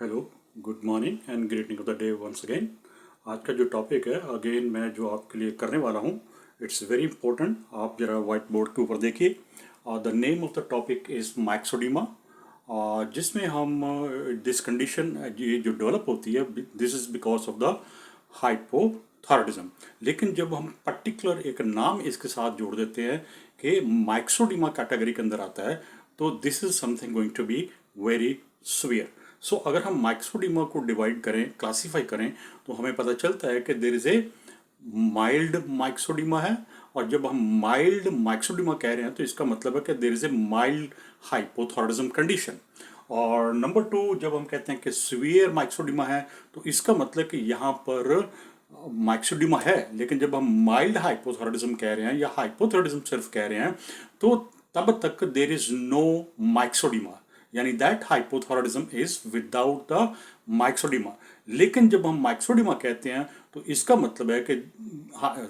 Hello, good morning and greeting of the day once again. आज का जो topic है अगेन मैं जो आपके लिए करने वाला हूँ, इट्स वेरी इंपॉर्टेंट। आप जरा वाइट बोर्ड के ऊपर देखिए। The name of the topic is myxoedema, जिसमें हम दिस कंडीशन ये जो डेवलप होती है, this is because of the hypothyroidism. लेकिन जब हम पर्टिकुलर एक नाम इसके साथ जोड़ देते हैं कि माइक्सोडीमा कैटेगरी के अंदर आता है, तो this is something going to be very severe. So अगर हम माइक्सोडीमा को डिवाइड करें, क्लासीफाई करें, तो हमें पता चलता है कि देर इज ए माइल्ड माइक्सोडीमा है। और जब हम माइल्ड माइक्सोडीमा कह रहे हैं तो इसका मतलब है कि there is A mild hypothyroidism condition. और नंबर टू, जब हम कहते हैं कि सीवियर माइक्सोडीमा है, तो इसका मतलब कि यहाँ पर माइक्सोडीमा है, लेकिन जब हम माइल्ड हाइपोथायराइडिज्म कह रहे हैं या हाइपोथायराइडिज्म सिर्फ कह रहे हैं, तो तब तक देर इज नो माइक्सोडीमा, यानी that hypothyroidism is without the myxoedema. लेकिन जब हम माइक्सोडीमा कहते हैं तो इसका मतलब है कि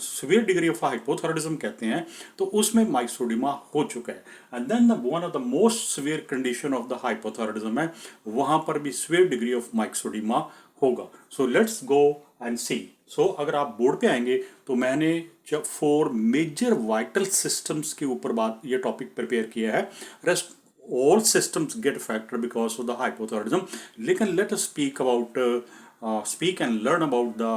सीवियर डिग्री ऑफ हाइपोथायराइडिज्म कहते हैं, तो उसमें माइक्सोडीमा हो चुका है। And then one of the most severe condition of the hypothyroidism है, वहां पर भी सीवियर डिग्री ऑफ माइक्सोडीमा होगा। सो लेट्स गो एंड सी। सो अगर आप बोर्ड पे आएंगे तो मैंने जब 4 मेजर वाइटल सिस्टम्स के ऊपर बात ये टॉपिक प्रिपेयर किया है। Rest all systems get affected because of the hypothyroidism. लेकिन let us speak and learn about the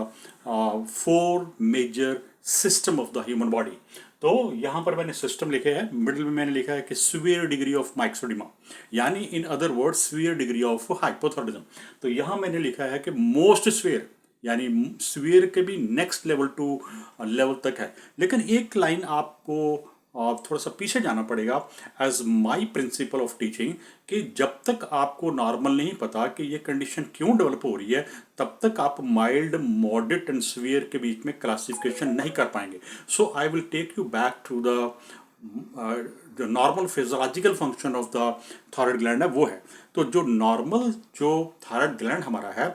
4 major system of the human body. तो यहाँ पर मैंने सिस्टम लिखे हैं, मिडिल में मैंने लिखा है कि सीवियर डिग्री ऑफ माइक्सोडीमा, यानी in other word severe degree of hypothyroidism. तो यहाँ मैंने लिखा है कि मोस्ट सीवियर, यानी सीवियर के भी नेक्स्ट लेवल टू लेवल तक है। लेकिन एक लाइन आपको थोड़ा सा पीछे जाना पड़ेगा as my principle of teaching, कि जब तक आपको नॉर्मल नहीं पता कि ये कंडीशन क्यों डेवलप हो रही है, तब तक आप माइल्ड, मॉडरेट एंड सीवियर के बीच में क्लासिफिकेशन नहीं कर पाएंगे। So I will take you back to the normal physiological function of the thyroid gland है, वो है। तो जो नॉर्मल जो थायराइड ग्लैंड हमारा है,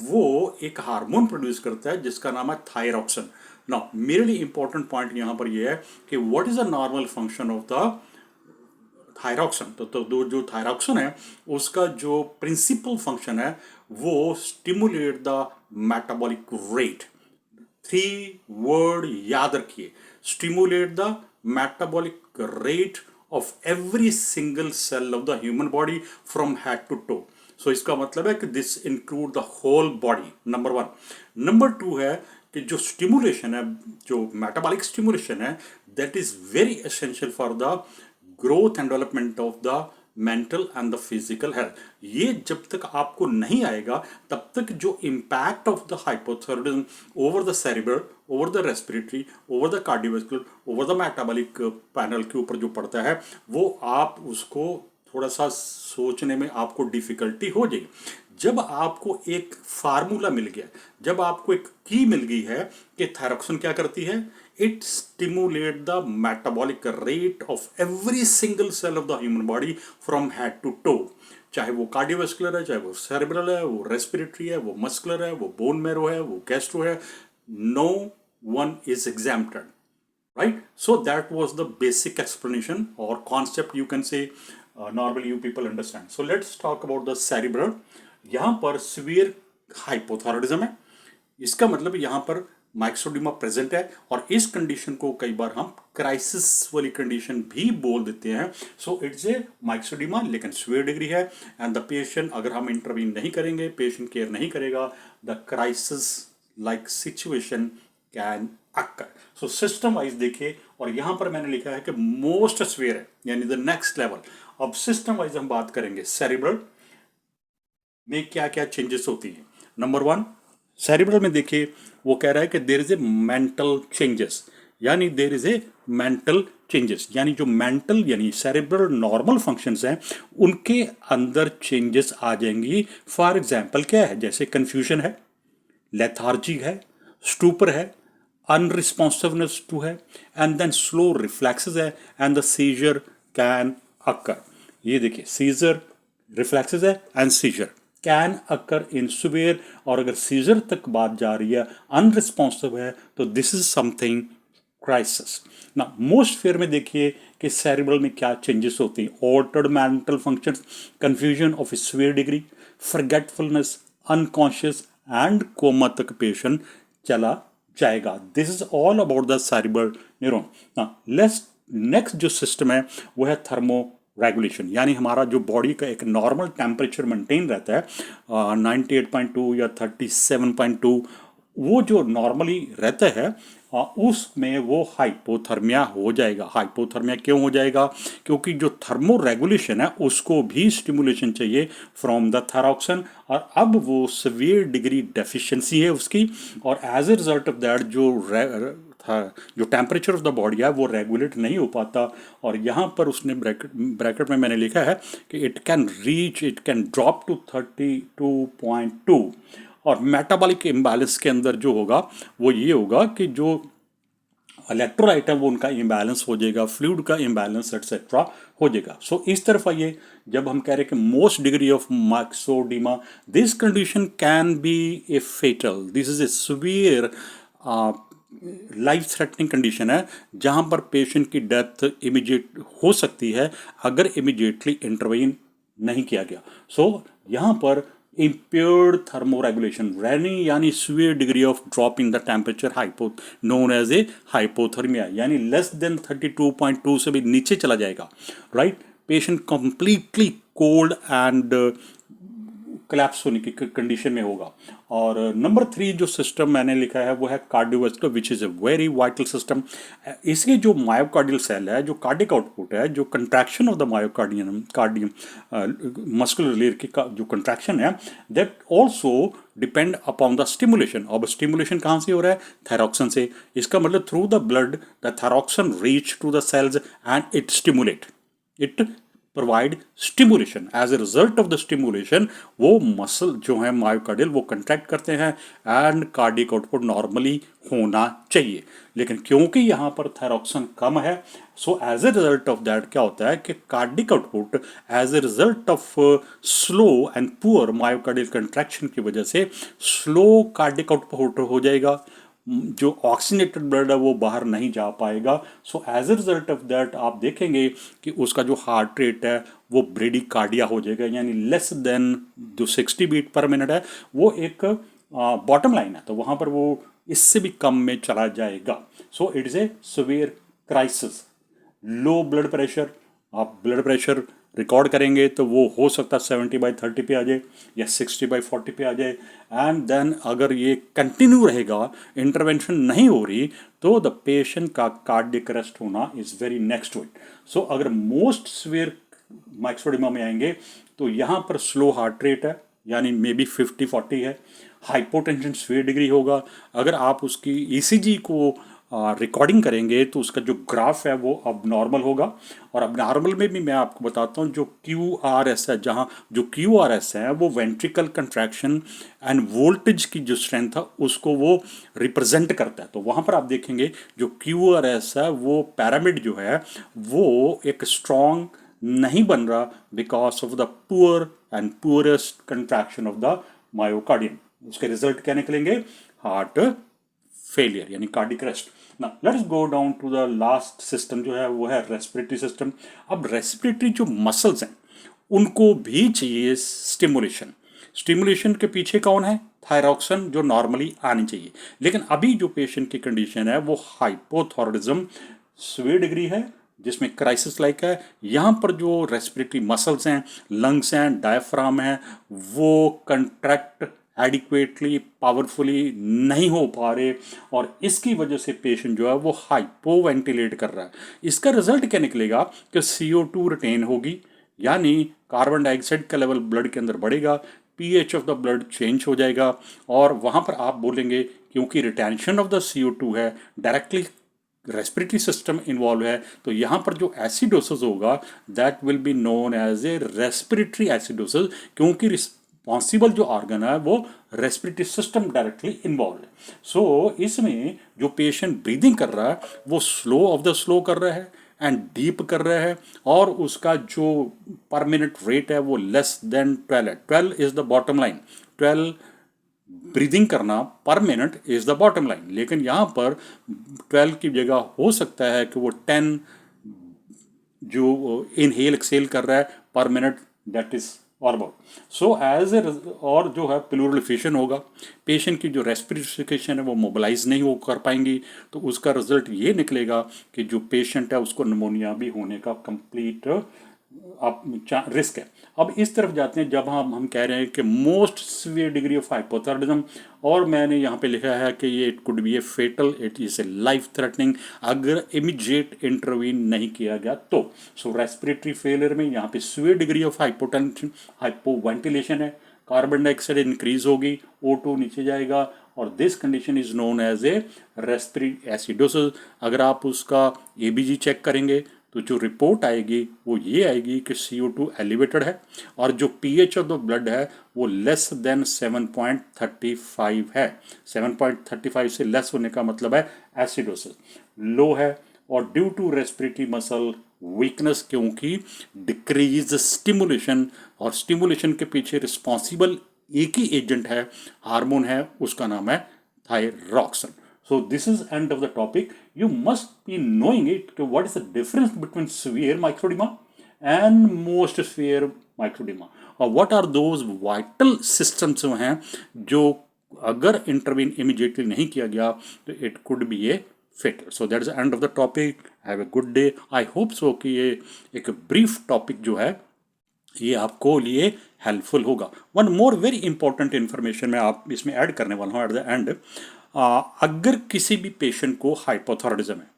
वो एक हार्मोन प्रोड्यूस करता है जिसका नाम है थायरॉक्सिन। नाउ मेरे लिए इंपॉर्टेंट पॉइंट यहां पर यह है कि what is the normal function of the thyroxine. तो जो थायरॉक्सिन है, उसका जो प्रिंसिपल फंक्शन है, वो stimulate the metabolic rate. 3 word याद रखिए, stimulate the metabolic rate of every single cell of the human body from head to toe. So इसका मतलब है कि this include the whole body, number 1। Number 2 है कि जो स्टिमुलेशन है, जो मेटाबॉलिक स्टिमुलेशन है, that is very essential for the growth and development of the mental and the physical health. ये जब तक आपको नहीं आएगा, तब तक जो impact of the hypothyroidism over the cerebral, over the respiratory, over the cardiovascular, over the metabolic panel के ऊपर जो पड़ता है, वो आप उसको थोड़ा सा सोचने में आपको डिफिकल्टी हो जाएगी। जब आपको एक फार्मूला मिल गया, जब आपको एक की मिल गई है कि थायरॉक्सिन क्या करती है, it stimulate the metabolic rate of every single cell of the human body from head to toe. चाहे वो कार्डियोवास्कुलर है, चाहे वो सेरेब्रल है, वो रेस्पिरेटरी है, वो मस्कुलर है, वो बोन मैरो है, वो गैस्ट्रो है, no one is exempted, right? So that was the basic explanation or concept, you can say, normally you people understand. So let's talk about the cerebral. यहाँ पर severe hypothyroidism है, इसका मतलब यहाँ पर माइक्सोडीमा प्रेजेंट है, और इस कंडीशन को कई बार हम क्राइसिस वाली कंडीशन भी बोल देते हैं। सो इट्स ए माइक्सोडीमा, लेकिन सीवियर डिग्री है, एंड द पेशेंट, अगर हम इंटरवीन नहीं करेंगे, पेशेंट केयर नहीं करेगा, the crisis like situation can occur. So system wise देखिए, और यहां पर मैंने लिखा है कि मोस्ट सीवियर है, यानी द नेक्स्ट लेवल। अब सिस्टम वाइज हम बात करेंगे सेरिब्रल में क्या क्या चेंजेस होती हैं। नंबर 1, सेरिब्रल में देखिए, वो कह रहा है कि there is a mental changes, यानी there is a mental changes, यानी जो मेंटल यानी सेरिब्रल नॉर्मल फंक्शंस हैं, उनके अंदर चेंजेस आ जाएंगी। फॉर एग्जाम्पल क्या है, जैसे कंफ्यूजन है, लेथार्जी है, स्टूपर है, अनरिस्पॉन्सिवनेस टू है, एंड देन स्लो रिफ्लेक्सेस है, and the seizure can occur. ये देखिए, सीजर, रिफ्लेक्सेस है and seizure can occur in severe, और अगर सीजर तक बात जा रही है, अनरिस्पॉन्सिव है, तो दिस इज समथिंग क्राइसिस ना। मोस्ट फेयर में देखिए कि कि सेरिब्रल में क्या चेंजेस होती हैं। Altered mental functions, confusion of sphere degree, forgetfulness, unconscious and coma तक पेशेंट चला जाएगा। This is all about the cerebral neuron. Let's next जो सिस्टम है वो है थर्मो रेगुलेशन, यानी हमारा जो बॉडी का एक नॉर्मल टेम्परेचर मेंटेन रहता है 98.2 या 37.2, वो जो नॉर्मली रहता है उसमें वो हाइपोथर्मिया हो जाएगा। हाइपोथर्मिया क्यों हो जाएगा? क्योंकि जो थर्मो रेगुलेशन है उसको भी स्टिमुलेशन चाहिए फ्रॉम द थायरॉक्सिन, और अब वो सीवियर डिग्री डेफिशिएंसी है उसकी, और as a result of that जो टेम्परेचर ऑफ द बॉडी है वो रेगुलेट नहीं हो पाता। और यहाँ पर उसने ब्रैकेट में मैंने लिखा है कि इट कैन ड्रॉप टू 32.2। और मेटाबॉलिक इम्बैलेंस के अंदर जो होगा वो ये होगा कि जो इलेक्ट्रोलाइट है वो उनका इम्बैलेंस हो जाएगा, फ्लूइड का इम्बैलेंस एक्सेट्रा हो जाएगा। सो इस तरफ आइए, जब हम कह रहे हैं कि most degree of myxoedema, this condition can be a fatal, this is a severe life threatening condition है, जहां पर पेशेंट की डेथ इमीडिएट हो सकती है अगर इमीडिएटली इंटरवीन नहीं किया गया। सो यहाँ पर impaired thermoregulation यानी severe degree of drop in the temperature known as a hypothermia, यानी लेस देन 32.2 से भी नीचे चला जाएगा, right. Patient completely cold and collapse होने की कंडीशन में होगा। और नंबर 3 जो सिस्टम मैंने लिखा है वो है cardiovascular, which is a very vital system. इसके जो मायोकार्डियल सेल है, जो कार्डिक आउटपुट है, जो contraction of the cardium muscular layer की जो कंट्रैक्शन है, that also depend upon the stimulation. अब स्टिमुलेशन कहाँ से हो रहा है? थायरॉक्सिन से। इसका मतलब through the blood the thyroxine reach to the cells and it stimulate, it provide stimulation. As a result of the stimulation वो मसल जो है मायोकार्डियल वो कंट्रैक्ट करते हैं एंड कार्डिक आउटपुट नॉर्मली होना चाहिए। लेकिन क्योंकि यहाँ पर थायरॉक्सिन कम है, so as a result of that क्या होता है कि cardiac output as a result of slow and poor myocardial contraction की वजह से स्लो कार्डिक आउटपुट हो जाएगा, जो ऑक्सीनेटेड ब्लड है वो बाहर नहीं जा पाएगा। So as a result of that आप देखेंगे कि उसका जो हार्ट रेट है वो ब्रेडिकार्डिया हो जाएगा, यानी लेस देन जो 60 बीट पर मिनट है वो एक बॉटम लाइन है, तो वहाँ पर वो इससे भी कम में चला जाएगा। So it is a severe crisis. Low blood pressure, आप ब्लड प्रेशर रिकॉर्ड करेंगे तो वो हो सकता है 70/30 पे आ जाए या 60/40 पे आ जाए। एंड देन अगर ये कंटिन्यू रहेगा, इंटरवेंशन नहीं हो रही, तो द पेशेंट का कार्डियक अरेस्ट होना is very next to it. So अगर मोस्ट सीवियर मैक्सोडिमा में आएंगे तो यहाँ पर स्लो हार्ट रेट है, यानी मे बी 50-40 है, हाइपोटेंशन सीवियर डिग्री होगा। अगर आप उसकी ईसीजी को रिकॉर्डिंग करेंगे तो उसका जो ग्राफ है वो अब नॉर्मल होगा। और अब नॉर्मल में भी मैं आपको बताता हूँ, जो QRS है, जहाँ जो QRS है वो वेंट्रिकल कंट्रैक्शन एंड वोल्टेज की जो स्ट्रेंथ है उसको वो रिप्रेजेंट करता है। तो वहाँ पर आप देखेंगे जो QRS है वो पैरामिड जो है वो एक स्ट्रॉन्ग नहीं बन रहा because of the poor and poorest contraction of the myocardium. उसके रिजल्ट क्या निकलेंगे? हार्ट फेलियर यानी कार्डिक अरेस्ट। ना let's go down to the last system जो है वो है रेस्पिरेटरी सिस्टम। अब रेस्पिरेटरी जो मसल्स हैं उनको भी चाहिए स्टिमुलेशन। स्टिमुलेशन के पीछे कौन है? थायरॉक्सिन, जो नॉर्मली आनी चाहिए। लेकिन अभी जो पेशेंट की कंडीशन है वो हाइपोथायरॉयडिज्म सीवियर डिग्री है, जिसमें क्राइसिस लाइक है। यहाँ पर जो रेस्पिरेटरी मसल्स हैं, लंग्स हैं, डायफ्राम है, वो कंट्रैक्ट एडिक्वेटली पावरफुली नहीं हो पा रहे, और इसकी वजह से पेशेंट जो है वो हाइपो वेंटिलेट कर रहा है। इसका रिजल्ट क्या निकलेगा कि CO2 रिटेन होगी, यानी कार्बन डाइऑक्साइड का लेवल ब्लड के अंदर बढ़ेगा, pH of the blood change हो जाएगा। और वहाँ पर आप बोलेंगे क्योंकि रिटेंशन ऑफ द CO2 है, डायरेक्टली रेस्पिरेटरी सिस्टम इन्वॉल्व है, तो यहाँ पर जो एसिडोसिस होगा that will be known as a respiratory acidosis, क्योंकि रिस्पॉन्सिबल जो ऑर्गन है वो रेस्पिरेटरी सिस्टम डायरेक्टली इन्वॉल्व है। सो इसमें जो पेशेंट ब्रीदिंग कर रहा है वो स्लो ऑफ द स्लो कर रहा है एंड डीप कर रहा है, और उसका जो पर मिनट रेट है वो लेस देन 12 है। 12 is the bottom line, 12 breathing करना per minute is the bottom line. लेकिन यहाँ पर 12 की जगह हो सकता है कि वो 10 जो इनहेल एक्सेल कर रहा है पर minute, that is all about. So as a, और जो है प्लूरल एफिशिएंट होगा, पेशेंट की जो रेस्पिरेशन है वो मोबिलाइज नहीं हो कर पाएंगी, तो उसका रिजल्ट ये निकलेगा कि जो पेशेंट है उसको निमोनिया भी होने का कंप्लीट आप रिस्क है। अब इस तरफ जाते हैं जब हम कह रहे हैं कि most severe degree of hypothyroidism, और मैंने यहाँ पे लिखा है कि ये it could be a fatal, it is a life threatening अगर इमीडिएट इंटरवीन नहीं किया गया तो। सो रेस्पिरेटरी फेलियर में यहाँ पे severe degree of hypotension, hypoventilation है, कार्बन डाइऑक्साइड इंक्रीज होगी, O2 नीचे जाएगा, और this condition is known as a respiratory acidosis. अगर आप उसका ABG चेक करेंगे तो जो रिपोर्ट आएगी वो ये आएगी कि CO2 एलिवेटेड है, और जो pH ऑफ द ब्लड है वो लेस देन 7.35 है। 7.35 से लेस होने का मतलब है एसिडोसिस लो है, और due to respiratory muscle weakness, क्योंकि डिक्रीज स्टिमुलेशन, और स्टिमुलेशन के पीछे रिस्पॉन्सिबल एक ही एजेंट है, हार्मोन है, उसका नाम है thyroxine. So this is end of the topic. You must be knowing it. What is the difference between severe microdema and most severe microdema? और what are those vital systems जो हैं जो अगर intervene immediately नहीं किया गया तो it could be a fatal. So that is the end of the topic. Have a good day. I hope so कि ये एक brief topic जो है ये आपको लिए हेल्पफुल होगा। One more very important information मैं आप इसमें ऐड करने वाला हूँ एट द एंड। अगर किसी भी पेशेंट को हाइपोथायराइडिज्म है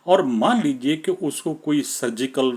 और मान लीजिए कि उसको कोई सर्जिकल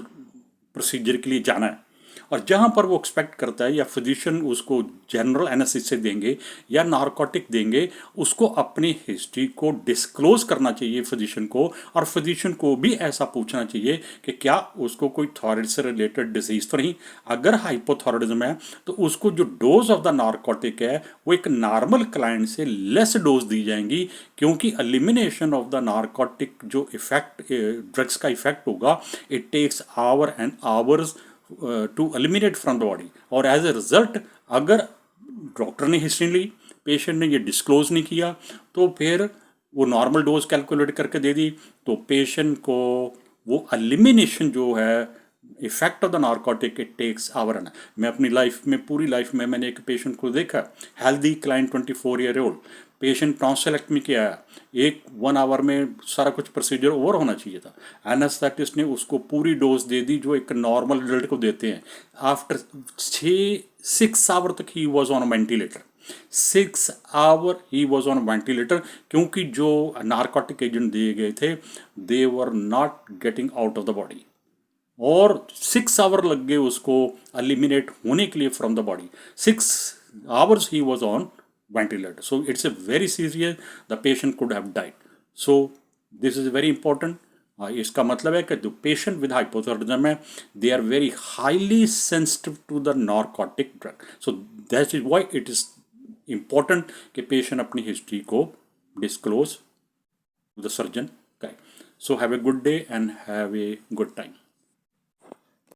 प्रोसीजर के लिए जाना है, और जहाँ पर वो एक्सपेक्ट करता है या फिजिशियन उसको जनरल एनेस्थीसिया देंगे या नारकोटिक देंगे, उसको अपनी हिस्ट्री को डिस्क्लोज करना चाहिए फिजिशियन को, और फिजिशियन को भी ऐसा पूछना चाहिए कि क्या उसको कोई थायराइड से रिलेटेड डिजीज तो नहीं। अगर हाइपोथायराइडिज्म है तो उसको जो डोज ऑफ द नारकोटिक है वो एक नॉर्मल क्लाइंट से लेस डोज दी जाएंगी, क्योंकि एलिमिनेशन ऑफ द नारकोटिक जो इफेक्ट ड्रग्स का इफेक्ट होगा, it takes hour and hours to eliminate from the body, और एज ए रिजल्ट अगर डॉक्टर ने हिस्ट्री ली, पेशेंट ने ये डिस्क्लोज नहीं किया, तो फिर वो नॉर्मल डोज कैलकुलेट करके दे दी, तो पेशेंट को वो एलिमिनेशन जो है effect of the narcotic it takes hour and. मैं अपनी लाइफ में, पूरी लाइफ में मैंने एक पेशेंट को देखा, healthy client 24 year old patient, tonsillectomy किया है, 1 आवर में सारा कुछ प्रोसीजर ओवर होना चाहिए था, एनेस्थेटिस्ट ने उसको पूरी डोज दे दी जो एक नॉर्मल एडल्ट को देते हैं। आफ्टर 6 आवर तक he was on ventilator, 6 hour he was on ventilator, क्योंकि जो नारकोटिक एजेंट दिए गए थे they were not getting out of the body, और 6 आवर लग गए उसको एलिमिनेट होने के लिए from the body. 6 hours he was on ventilator. So it's a very serious, the patient could have died. So this is very important. इसका मतलब है कि जो पेशेंट विद हाइपोथायराइडिज्म है they are very highly sensitive to the narcotic drug. So that is why it is important कि patient अपनी history को disclose to the surgeon करे। So have a good day and have a good time.